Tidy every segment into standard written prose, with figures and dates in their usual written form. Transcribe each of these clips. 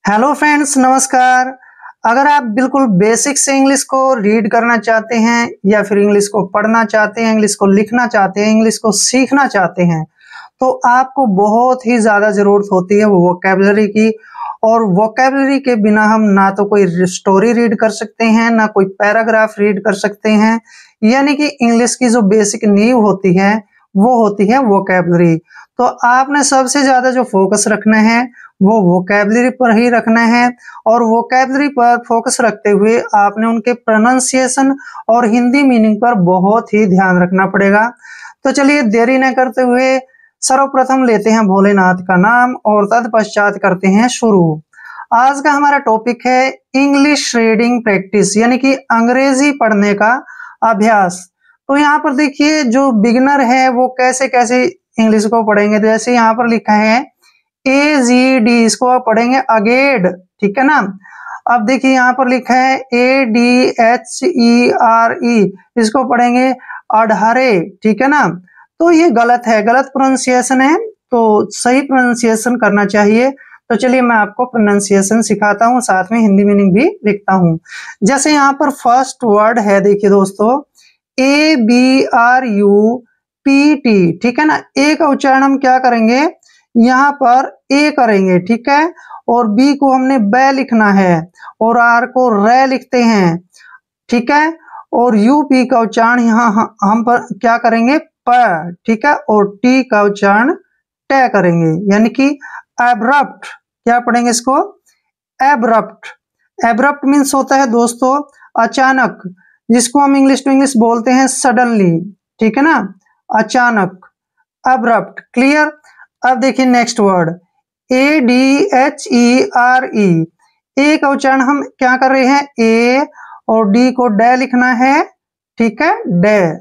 Hello friends, नमस्कार। अगर आप बिल्कुल बेसिक से इंग्लिश को रीड करना चाहते हैं या फिर इंग्लिश को पढ़ना चाहते हैं, इंग्लिश को लिखना चाहते हैं, इंग्लिश को सीखना चाहते हैं, तो आपको बहुत ही ज़्यादा ज़रूरत होती है वोकैबुलरी की। और वोकैबुलरी के बिना हम ना तो कोई स्टोरी रीड कर सकते हैं, ना कोई पैराग्राफ रीड कर सकते हैं। यानी कि इंग्लिश की जो बेसिक नींव होती है वो होती है वोकैबुलरी। तो आपने सबसे ज़्यादा जो फोकस रखना है वो वोकैबुलरी पर ही रखना है, और वोकैबुलरी पर फोकस रखते हुए आपने उनके प्रोनाउंसिएशन और हिंदी मीनिंग पर बहुत ही ध्यान रखना पड़ेगा। तो चलिए देरी न करते हुए सर्वप्रथम लेते हैं भोलेनाथ का नाम और तत्पश्चात करते हैं शुरू। आज का हमारा टॉपिक है इंग्लिश रीडिंग प्रैक्टिस, यानी कि अंग्रेजी पढ़ने का अभ्यास। तो यहाँ पर देखिए जो बिगिनर है वो कैसे कैसे इंग्लिश को पढ़ेंगे। तो जैसे यहाँ पर लिखा है AGD, इसको आप पढ़ेंगे अगेड, ठीक है ना। अब देखिए यहाँ पर लिखा है ADHERE, इसको पढ़ेंगे अडहरे, ठीक है ना। तो ये गलत है, गलत प्रोनाउंसिएशन है, तो सही प्रोनाउंसिएशन करना चाहिए। तो चलिए मैं आपको प्रोनाउंसिएशन सिखाता हूँ, साथ में हिंदी मीनिंग भी लिखता हूँ। जैसे यहाँ पर फर्स्ट वर्ड है, देखिए दोस्तों, ABRUPT, ठीक है ना। ए का उच्चारण हम क्या करेंगे, यहाँ पर ए करेंगे, ठीक है। और बी को हमने बै लिखना है, और आर को रे लिखते हैं, ठीक है। और यूपी का उच्चारण यहाँ हम पर क्या करेंगे, प, ठीक है। और टी का उच्चारण ट करेंगे, यानी कि एब्रप्ट। क्या पढ़ेंगे इसको, एब्रप्ट। एब्रप्ट मीन्स होता है दोस्तों अचानक, जिसको हम इंग्लिश टू इंग्लिश बोलते हैं सडनली, ठीक है ना, अचानक, अब्रप्ट। क्लियर। अब देखिए नेक्स्ट वर्ड ADHERE। ए का उच्चारण हम क्या कर रहे हैं, ए, और डी को डे लिखना है, ठीक है, डे।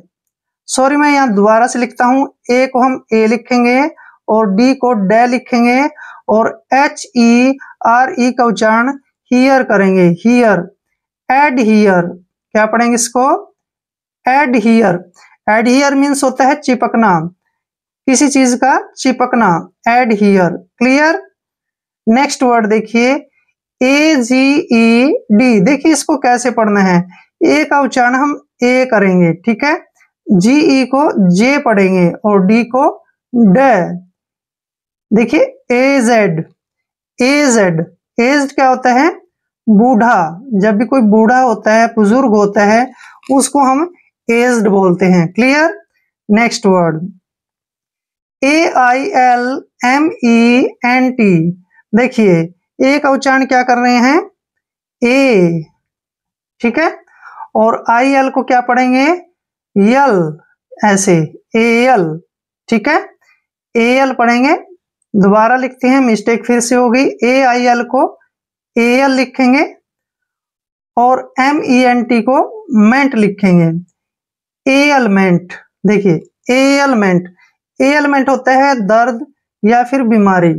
सॉरी मैं यहाँ दोबारा से लिखता हूं, ए को हम ए लिखेंगे और डी को डे लिखेंगे, और HERE का उच्चारण हियर करेंगे, हियर। एडहियर, क्या पढ़ेंगे इसको, एडहियर। एडहियर मीन्स होता है चिपकना, किसी चीज का चिपकना, एडहियर। क्लियर। नेक्स्ट वर्ड देखिए AGED। देखिए इसको कैसे पढ़ना है, ए का उच्चारण हम ए करेंगे, ठीक है। GE को जे पढ़ेंगे और डी को ड। देखिए AZ, एजेड। एज्ड क्या होता है, बूढ़ा। जब भी कोई बूढ़ा होता है, बुजुर्ग होता है, उसको हम एज्ड बोलते हैं। क्लियर। Next word AILMENT। देखिए ए का उच्चारण क्या कर रहे हैं, ए, ठीक है। और IL को क्या पढ़ेंगे, यल, ऐसे AL, ठीक है, AL पढ़ेंगे। दोबारा लिखते हैं, मिस्टेक फिर से हो गई, AIL को AL लिखेंगे और MENT को मेंट लिखेंगे, एलमेंट। देखिए एलमेंट, एलमेंट होता है दर्द या फिर बीमारी।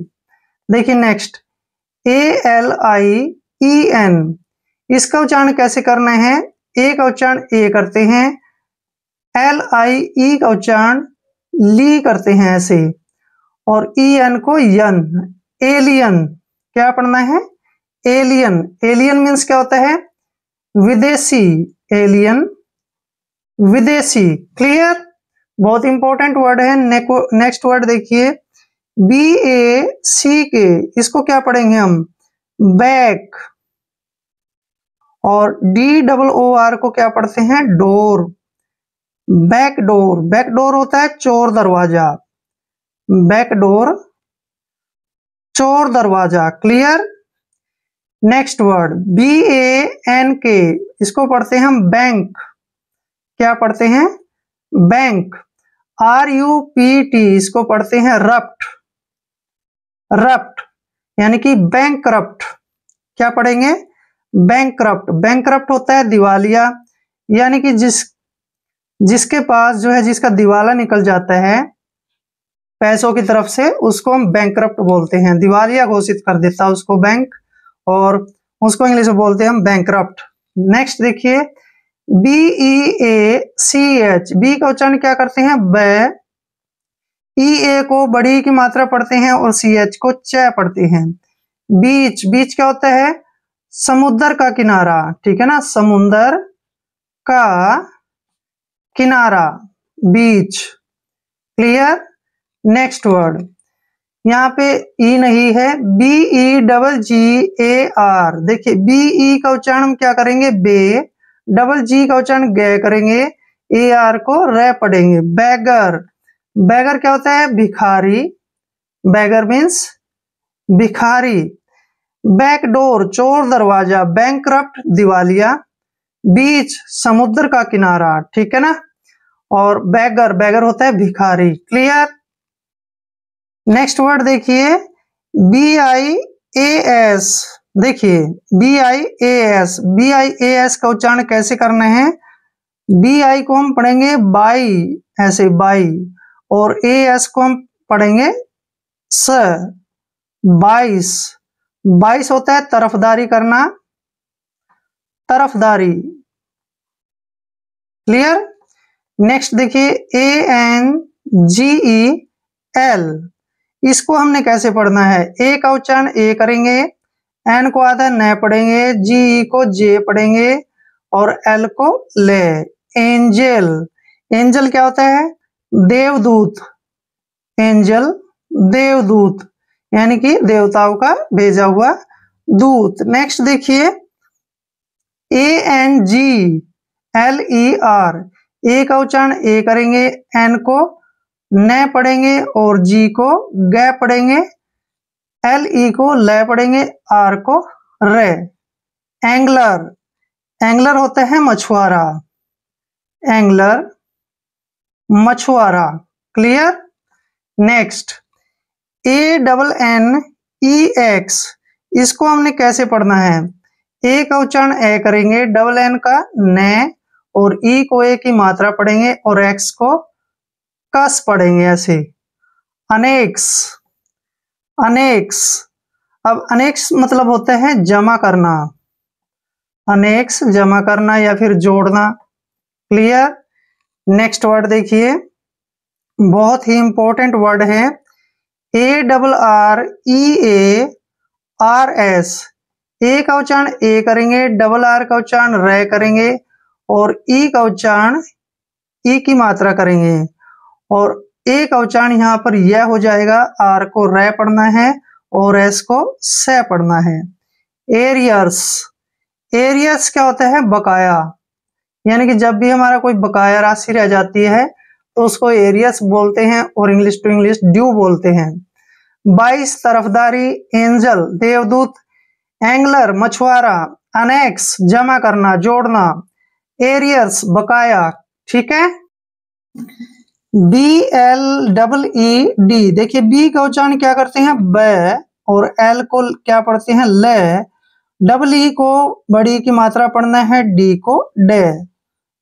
देखिए नेक्स्ट ALIEN, इसका उच्चारण कैसे करना है, ए का उच्चारण ए करते हैं, LIE का उच्चारण ली करते हैं ऐसे, और EN को यन, एलियन। क्या पढ़ना है, एलियन। एलियन मीन्स क्या होता है, विदेशी, एलियन, विदेशी। क्लियर। बहुत इंपॉर्टेंट वर्ड है। नेक्स्ट वर्ड देखिए BACK, इसको क्या पढ़ेंगे हम, बैक। और DOOR को क्या पढ़ते हैं, door, back door. Back door होता है चोर दरवाजा, बैक डोर, चोर दरवाजा। क्लियर। नेक्स्ट वर्ड BANK, इसको पढ़ते हैं हम बैंक। क्या पढ़ते हैं, बैंक। RUPT, इसको पढ़ते हैं रप्ट, रप्ट, यानी कि बैंक करप्ट। क्या पढ़ेंगे, बैंक करप्ट। बैंक करप्ट होता है दिवालिया, यानी कि जिसके पास जो है, जिसका दिवाला निकल जाता है पैसों की तरफ से, उसको हम बैंक करप्ट बोलते हैं। दिवालिया घोषित कर देता है उसको बैंक, और उसको इंग्लिश में बोलते हैं हम बैंक करप्ट। नेक्स्ट देखिए BEACH, बी का उच्चारण क्या करते हैं, बै। EA को बड़ी की मात्रा पढ़ते हैं और CH को च पढ़ते हैं, बीच, बीच क्या होता है? समुद्र का किनारा, ठीक है ना, समुद्र का किनारा, बीच। क्लियर? नेक्स्ट वर्ड, यहाँ पे ई नहीं है, BEGGAR। देखिए BE का उच्चारण हम क्या करेंगे? बे। डबल जी का उच्चारण गे करेंगे, AR को रे पढ़ेंगे। बैगर, बैगर क्या होता है? भिखारी। बैगर मीन्स भिखारी। बैकडोर, चोर दरवाजा। बैंकरप्ट, दिवालिया। बीच, समुद्र का किनारा, ठीक है ना। और बैगर, बैगर होता है भिखारी। क्लियर? नेक्स्ट वर्ड देखिए, BIAS। देखिए BIAS, BIAS का उच्चारण कैसे करना है? BI को हम पढ़ेंगे बाई, ऐसे बाई, और AS को हम पढ़ेंगे स, बाईस। बाईस होता है तरफदारी करना, तरफदारी। क्लियर? नेक्स्ट देखिए, ANGEL। इसको हमने कैसे पढ़ना है? ए का उच्चारण ए करेंगे, एन को आधा न पढ़ेंगे, जी को जे पढ़ेंगे, और एल को ले। एंजल, एंजल क्या होता है? देवदूत। एंजल, देवदूत, यानी कि देवताओं का भेजा हुआ दूत। नेक्स्ट देखिए, ANGLER। ए का उच्चारण ए करेंगे, एन को न पढ़ेंगे, और जी को ग पढ़ेंगे, LE को ल पढ़ेंगे, आर को रे। एंगलर, एंगलर होता है मछुआरा। एंगलर, मछुआरा। क्लियर? Next, ANNEX। इसको हमने कैसे पढ़ना है? ए का उच्चारण ए करेंगे, डबल एन का न, और ई को ए की मात्रा पढ़ेंगे, और एक्स को कस पढ़ेंगे, ऐसे। Annex, annex. अब अनेक्स मतलब होता है जमा करना। अनेक्स जमा करना या फिर जोड़ना। क्लियर? नेक्स्ट वर्ड देखिए, बहुत ही इंपॉर्टेंट वर्ड है, ARREARS। ए का उच्चारण ए करेंगे, डबल आर का उच्चारण रे करेंगे, और ई का उच्चारण ई की मात्रा करेंगे, और ए का उच्चारण यहाँ पर यह हो जाएगा, आर को रे पढ़ना है, और एस को से पढ़ना है। एरियर्स, एरियर्स क्या होता है? बकाया। यानी कि जब भी हमारा कोई बकाया राशि रह जाती है तो उसको एरियस बोलते हैं, और इंग्लिश टू इंग्लिश ड्यू बोलते हैं। 22 तरफदारी, एंजल देवदूत, एंगलर मछुआरा, अनेक्स जमा करना, जोड़ना, एरियर्स बकाया। ठीक है? BLEED। देखिए बी का उच्चारण क्या करते हैं? ब, और एल को क्या पढ़ते हैं? ले। डबल ई को बड़ी की मात्रा पढ़ना है, डी को डे।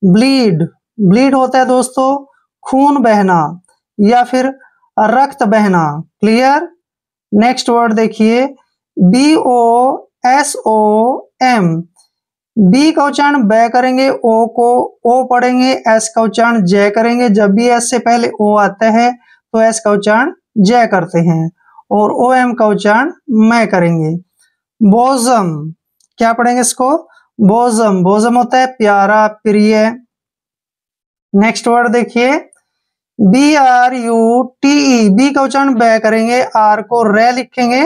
ब्लीड, ब्लीड होता है दोस्तों खून बहना या फिर रक्त बहना। क्लियर? नेक्स्ट वर्ड देखिए, BOSOM। बी का उच्चारण ब करेंगे, ओ को ओ पढ़ेंगे, एस का उच्चारण जय करेंगे। जब भी एस से पहले ओ आता है तो एस का उच्चारण जय करते हैं, और ओ एम का उच्चारण मैं करेंगे। बोजम, क्या पढ़ेंगे इसको? बोजम, बोजम होता है प्यारा, प्रिय। नेक्स्ट वर्ड देखिए, BRUTE। बी का उच्चारण ब करेंगे, आर को रे लिखेंगे,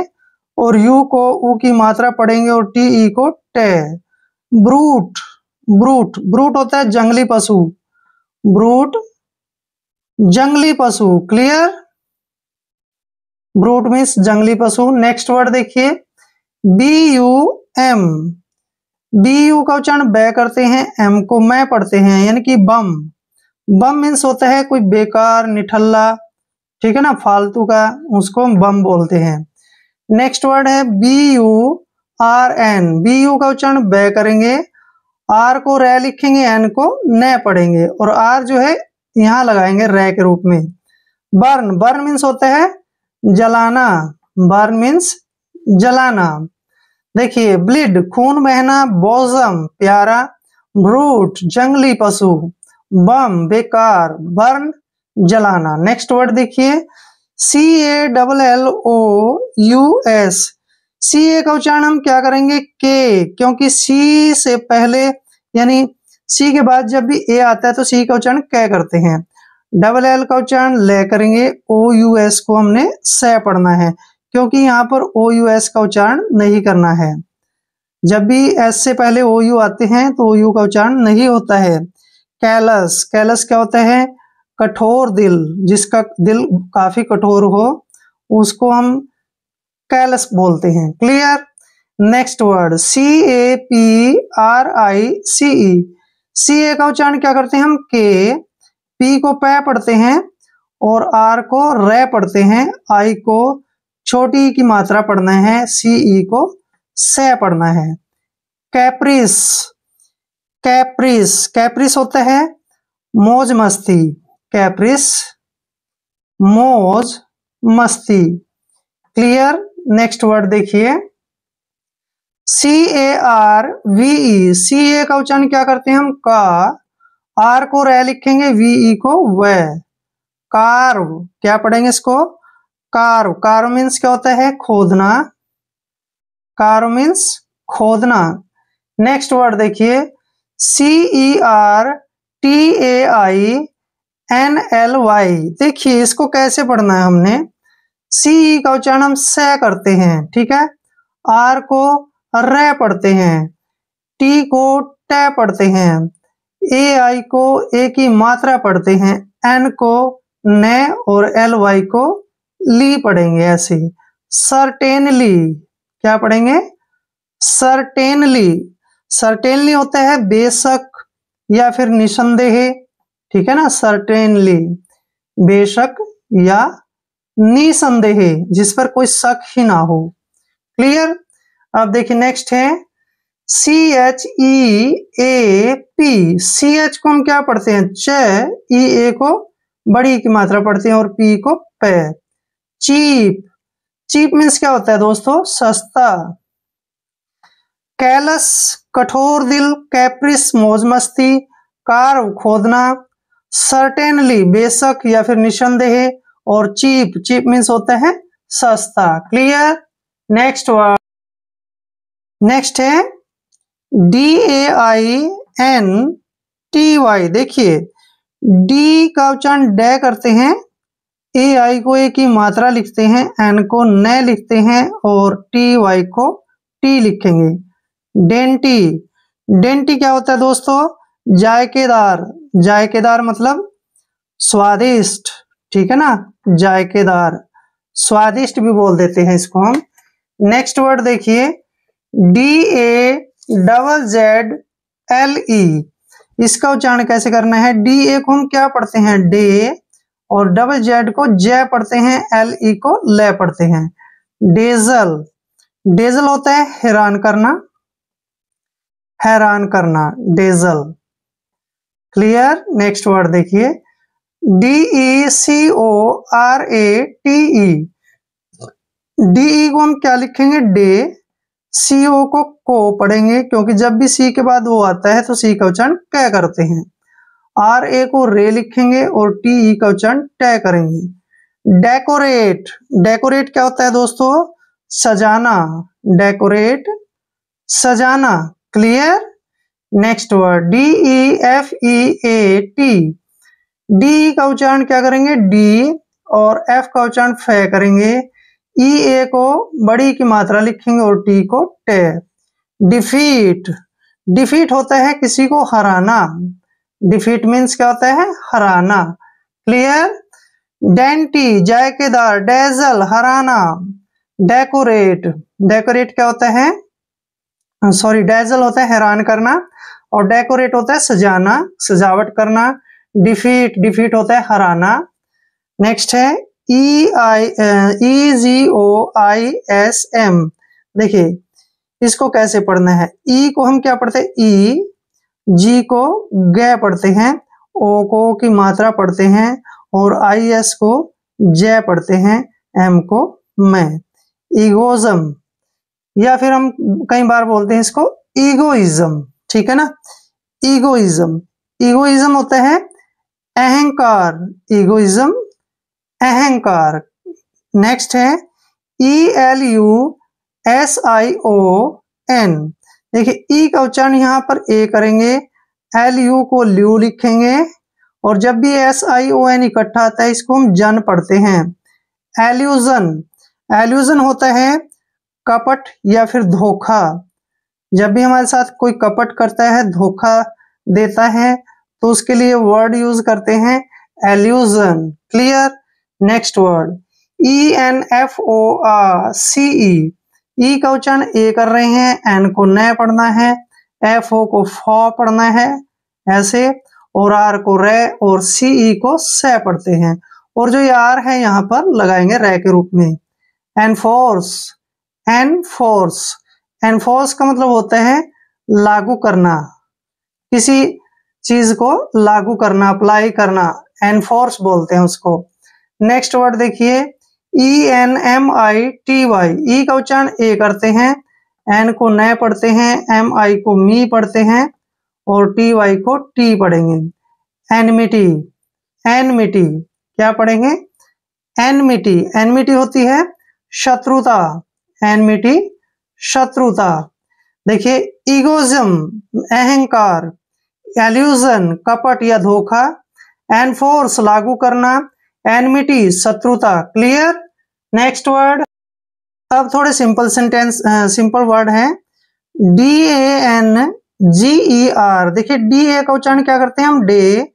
और यू को ऊ की मात्रा पढ़ेंगे, और TE को टे। ब्रूट, ब्रूट, ब्रूट होता है जंगली पशु। ब्रूट, जंगली पशु। क्लियर? ब्रूट मीन्स जंगली पशु। नेक्स्ट वर्ड देखिए, BUM। BU का उच्चारण ब करते हैं, एम को मैं पढ़ते हैं, यानी कि बम। बम मीन्स होता है कोई बेकार, निठल्ला, ठीक है ना, फालतू का, उसको हम बम बोलते हैं। नेक्स्ट वर्ड है BURN। BU का उच्चारण ब करेंगे, आर को रे लिखेंगे, एन को न पढ़ेंगे, और आर जो है यहां लगाएंगे रे के रूप में। बर्न, बर्न मीन्स होता है जलाना। बर्न मीन्स जलाना। देखिए ब्लीड खून बहना, बोजम प्यारा, ब्रूट जंगली पशु, बम बेकार, बर्न जलाना। नेक्स्ट वर्ड देखिए, CALLOUS। CA का उच्चारण हम क्या करेंगे के, क्योंकि C से पहले यानी C के बाद जब भी A आता है तो C का उच्चारण कै करते हैं। डबल L का उच्चारण ले करेंगे, OUS को हमने से पढ़ना है, क्योंकि यहाँ पर OUS का उच्चारण नहीं करना है। जब भी S से पहले OU आते हैं तो OU का उच्चारण नहीं होता है। कैलस, कैलस क्या होता है? कठोर दिल, जिसका दिल काफी कठोर हो उसको हम कैलस बोलते हैं। Clear? Next word CAPRICE। CA का उच्चारण क्या करते हैं हम? के, P को पै पढ़ते हैं और R को रे पढ़ते हैं, I को छोटी की मात्रा पढ़ना है, CE को से पढ़ना है। कैप्रिस, कैप्रिस, कैप्रिस होता है मौज मस्ती, कैप्रिस मौज मस्ती। क्लियर? नेक्स्ट वर्ड देखिए CARVE। CA का उच्चारण क्या करते हैं हम? का, R को रे लिखेंगे, VE को व। कार्व, क्या पढ़ेंगे इसको? कार्व। कार्व मीन्स क्या होता है? खोदना, कार्व मीन्स खोदना। नेक्स्ट वर्ड देखिए CERTAINLY। देखिए इसको कैसे पढ़ना है हमने? CE का उच्चारण हम से करते हैं, ठीक है। R को रे पढ़ते हैं, T को टे पढ़ते हैं, AI को ए की मात्रा पढ़ते हैं, N को ने और LY को ली पढ़ेंगे ऐसे। सर्टेनली, क्या पढ़ेंगे? सर्टेनली। सर्टेनली होता है बेशक या फिर निसंदेह, ठीक है ना। सर्टेनली बेशक या निसंदेह, जिस पर कोई शक ही ना हो। क्लियर? अब देखिए नेक्स्ट है CHEAP। CH को हम क्या पढ़ते हैं? च, EA को बड़ी की मात्रा पढ़ते हैं और P को पे। चीप, चीप मीन्स क्या होता है दोस्तों? सस्ता। कैलस कठोर दिल, कैप्रिस मौज मस्ती, कार्व खोदना, सर्टेनली बेशक या फिर निसंदेह, और चीप, चीप मीन्स होता है सस्ता। क्लियर? नेक्स्ट वर्ड, नेक्स्ट है DAINTY। देखिए डी का उच्चारण डे करते हैं, AI को ए की मात्रा लिखते हैं, N को न लिखते हैं और TY को टी लिखेंगे। डेंटी, डेंटी क्या होता है दोस्तों? जायकेदार। जायकेदार मतलब स्वादिष्ट, ठीक है ना। जायकेदार, स्वादिष्ट भी बोल देते हैं इसको हम। नेक्स्ट वर्ड देखिए DAZZLE। इसका उच्चारण कैसे करना है? DA को हम क्या पढ़ते हैं? डे, और डबल जेड को जय पढ़ते हैं, LE को ले पढ़ते हैं। डेजल, डेजल होता है हैरान करना, हैरान करना, डेजल। क्लियर? नेक्स्ट वर्ड देखिए DECORATE। DE को हम क्या लिखेंगे? डे, CO को पढ़ेंगे, क्योंकि जब भी C के बाद वो आता है तो C का उच्चारण कै करते हैं। RA को रे लिखेंगे और TE का उच्चारण टे करेंगे। डेकोरेट, डेकोरेट क्या होता है दोस्तों? सजाना, डेकोरेट सजाना। Clear? Next word DEFEAT। D का उच्चारण क्या करेंगे? डी, और F का उच्चारण फे करेंगे, EA को बड़ी की मात्रा लिखेंगे और T को टे। डिफीट, डिफीट होता है किसी को हराना, डिफीट मीन्स क्या होता है? हराना। क्लियर? डेंटी जायकेदार, डेजल हराना, डेकोरेट, डेकोरेट क्या होता है? सॉरी, डेजल होता है हैरान करना और डेकोरेट होता है सजाना, सजावट करना। डिफीट, डिफीट होता है हराना। नेक्स्ट है EGOISM। देखिए इसको कैसे पढ़ना है? ई को हम क्या पढ़ते हैं? ई, जी को गे पढ़ते हैं, ओ को की मात्रा पढ़ते हैं और IS को जय पढ़ते हैं, M को मैं। ईगोइज्म, या फिर हम कई बार बोलते हैं इसको ईगोइज्म, ठीक है ना। ईगोइज्म, ईगोइज्म होता है अहंकार, ईगोइज्म अहंकार। नेक्स्ट है ELUST। SION। देखिए ई का उच्चारण यहाँ पर ए करेंगे, LU को ल्यू लिखेंगे, और जब भी SION इकट्ठा आता है इसको हम जन पढ़ते हैं। एल्यूजन, एल्यूजन होता है कपट या फिर धोखा। जब भी हमारे साथ कोई कपट करता है, धोखा देता है, तो उसके लिए वर्ड यूज करते हैं allusion. Clear? Next word ENFORCE। E का उच्चारण ए कर रहे हैं, एन को न पढ़ना है, FO को फॉ पढ़ना है ऐसे, और आर को रे और CE को से पढ़ते हैं, और जो ये आर है यहाँ पर लगाएंगे रे के रूप में। एनफोर्स, एनफोर्स, एनफोर्स का मतलब होता है लागू करना, किसी चीज को लागू करना, अप्लाई करना, एनफोर्स बोलते हैं उसको। नेक्स्ट वर्ड देखिए ENMITY। ई का उच्चारण ए करते हैं, एन को न पढ़ते हैं, MI को मी पढ़ते हैं, और TY को टी पढ़ेंगे। एनमिटी, एनमिटी क्या पढ़ेंगे? एनमिटी, एनमिटी होती है शत्रुता, एनमिटी शत्रुता। देखिए इगोइज्म अहंकार, एल्यूजन कपट या धोखा, एनफोर्स लागू करना, एनमिटी शत्रुता। क्लियर? Next word. अब थोड़े सिंपल सेंटेंस, सिंपल वर्ड हैं। DANGER। देखिए DA का उच्चारण क्या करते हैं हम? डे,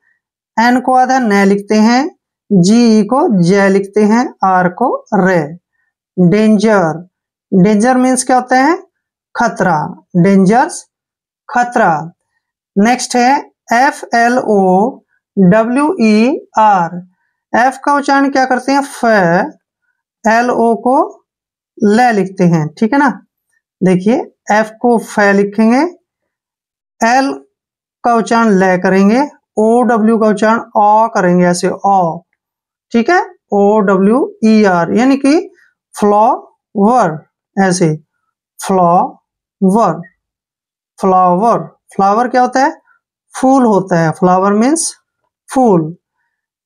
एन को आधा न लिखते हैं, GE को ज लिखते हैं, आर को रे। डेंजर, डेंजर मीन्स क्या होता है? खतरा, डेंजर्स खतरा। नेक्स्ट है FLOWER। एफ का उच्चारण क्या करते हैं? फ, LO को ले लिखते हैं, ठीक है ना। देखिए एफ को फ लिखेंगे, एल का उच्चारण ले करेंगे, OW का उच्चारण ओ करेंगे ऐसे ओ, ठीक है, OWER, यानी कि फ्लावर ऐसे, फ्लावर, फ्लावर। फ्लावर क्या होता है? फूल होता है, फ्लावर मीन्स फूल।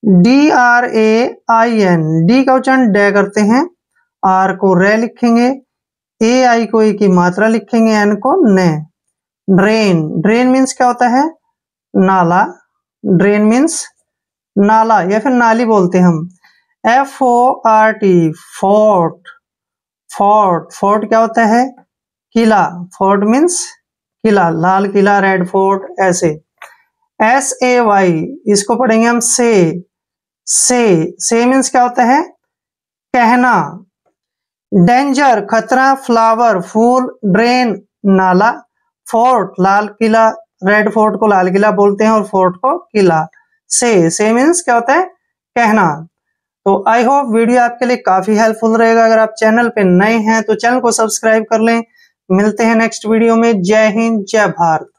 DRAIN। डी का उच्चारण डे करते हैं, आर को रे लिखेंगे, AI को ए की मात्रा लिखेंगे, एन को ने। ड्रेन, ड्रेन मीन्स क्या होता है? नाला, ड्रेन मीन्स नाला या फिर नाली बोलते हैं हम। FORT, फोर्ट, फोर्ट, फोर्ट क्या होता है? किला, फोर्ट मीन्स किला, लाल किला, रेड फोर्ट ऐसे। SAY, इसको पढ़ेंगे हम से मीन्स क्या होता है? कहना। डेंजर खतरा, फ्लावर फूल, ड्रेन नाला, fort Lal Qila, red fort को लाल किला बोलते हैं और फोर्ट को किला। से मीन्स क्या होता है? कहना। तो आई होप वीडियो आपके लिए काफी हेल्पफुल रहेगा। अगर आप चैनल पे नए हैं तो चैनल को सब्सक्राइब कर लें। मिलते हैं नेक्स्ट वीडियो में। जय हिंद, जय भारत।